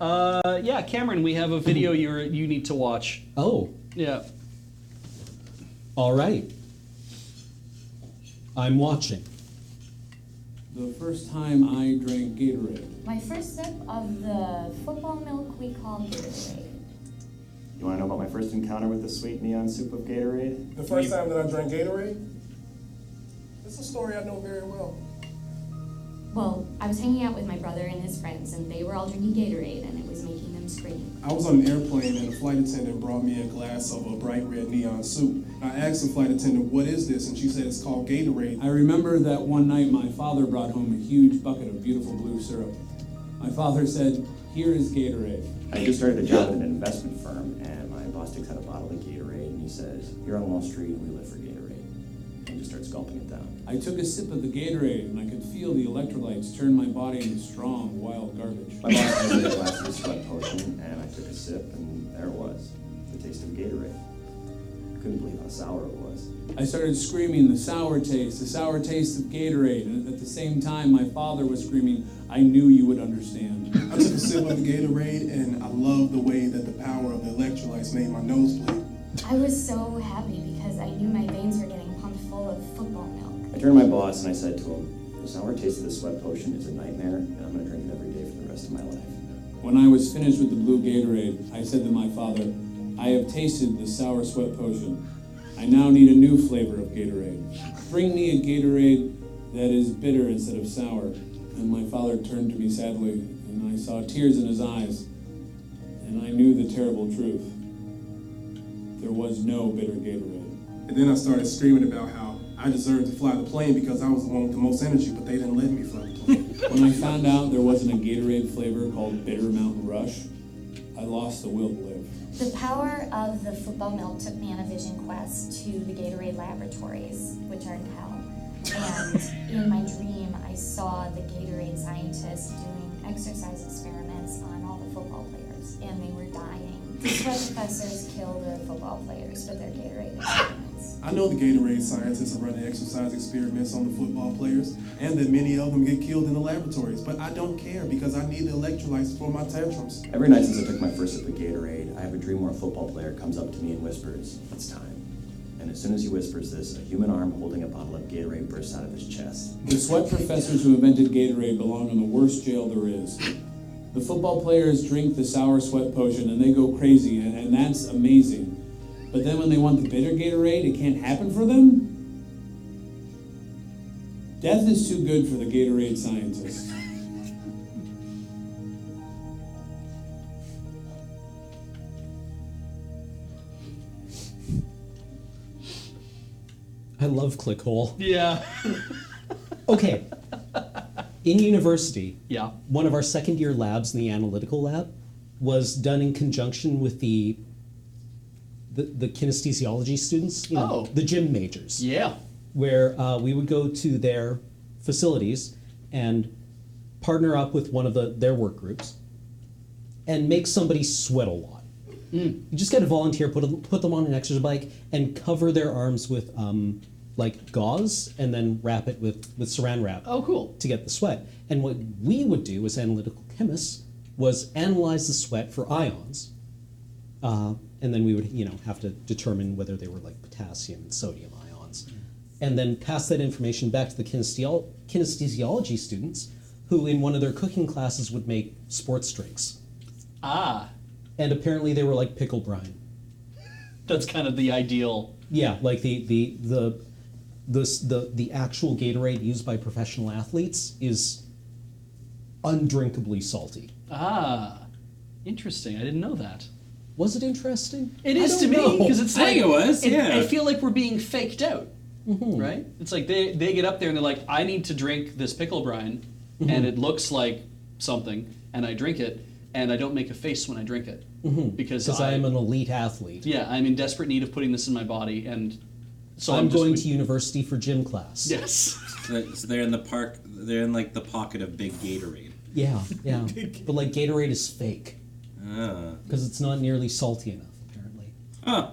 Yeah, Cameron, we have a video you need to watch. Oh. Yeah. All right. I'm watching. The first time I drank Gatorade. My first sip of the football milk we call Gatorade. You want to know about my first encounter with the sweet neon soup of Gatorade? The first time that I drank Gatorade? It's a story I know very well. Well, I was hanging out with my brother and his friends, and they were all drinking Gatorade, and it was making them scream. I was on an airplane, and a flight attendant brought me a glass of a bright red neon soup. I asked the flight attendant, "What is this?" And she said, "It's called Gatorade." I remember that one night my father brought home a huge bucket of beautiful blue syrup. My father said, "Here is Gatorade." I just started a job at an investment firm, and my boss takes out a bottle of Gatorade, and he says, "Here on Wall Street, we live for Gatorade." And just starts gulping it down. I took a sip of the Gatorade, and I could feel the electrolytes turn my body into strong, wild garbage. My boss handed me a glass of the sweat potion, and I took a sip, and there it was, the taste of Gatorade. Couldn't believe how sour it was. I started screaming, the sour taste of Gatorade, and at the same time my father was screaming, "I knew you would understand." I took a sip of the Gatorade, and I loved the way that the power of the electrolytes made my nose bleed. I was so happy because I knew my veins were getting pumped full of football milk. I turned to my boss, and I said to him, "The sour taste of the sweat potion is a nightmare, and I'm going to drink it every day for the rest of my life." When I was finished with the blue Gatorade, I said to my father, "I have tasted the sour sweat potion. I now need a new flavor of Gatorade. Bring me a Gatorade that is bitter instead of sour." And my father turned to me sadly, and I saw tears in his eyes, and I knew the terrible truth. There was no bitter Gatorade. And then I started screaming about how I deserved to fly the plane because I was the one with the most energy, but they didn't let me fly the plane. When I found out there wasn't a Gatorade flavor called Bitter Mountain Rush, I lost the will to live. The power of the football milk took me on a vision quest to the Gatorade laboratories, which are in hell. And in my dream, I saw the Gatorade scientists doing exercise experiments on all the football players, and they were dying. The sweat professors kill the football players with their Gatorade experiments. I know the Gatorade scientists are running exercise experiments on the football players, and that many of them get killed in the laboratories, but I don't care because I need the electrolytes for my tantrums. Every night since I took my first sip of Gatorade, I have a dream where a football player comes up to me and whispers, "It's time." And as soon as he whispers this, a human arm holding a bottle of Gatorade bursts out of his chest. The sweat professors who invented Gatorade belong in the worst jail there is. The football players drink the sour sweat potion and they go crazy, and that's amazing. But then when they want the bitter Gatorade, it can't happen for them? Death is too good for the Gatorade scientists. I love Clickhole. Yeah. Okay. In university, Yeah. one of our second year labs in the analytical lab was done in conjunction with the kinesthesiology students, Oh. the gym majors, Yeah. where we would go to their facilities and partner up with one of their work groups and make somebody sweat a lot. You just got to volunteer, put them on an exercise bike, and cover their arms with like gauze, and then wrap it with saran wrap. Oh, cool. To get the sweat. And what we would do as analytical chemists was analyze the sweat for ions, and then we would have to determine whether they were like potassium and sodium ions, and then pass that information back to the kinesthesiology students, who in one of their cooking classes would make sports drinks. Ah, And apparently they were like pickle brine. that's kind of the ideal. Yeah, like the actual Gatorade used by professional athletes is undrinkably salty. Ah, interesting. I didn't know that. Was it interesting? It is I to don't me know. because it's I like think it was, yeah. I feel like we're being faked out, right? It's like they get up there and they're like, "I need to drink this pickle brine," and it looks like something, and I drink it, and I don't make a face when I drink it because I am an elite athlete. Yeah, I'm in desperate need of putting this in my body, and so I'm just going to university for gym class. Yes. So they're in the park. They're in like the pocket of Big Gatorade. Yeah, yeah. But like Gatorade is fake Ah. because it's not nearly salty enough, apparently. Huh.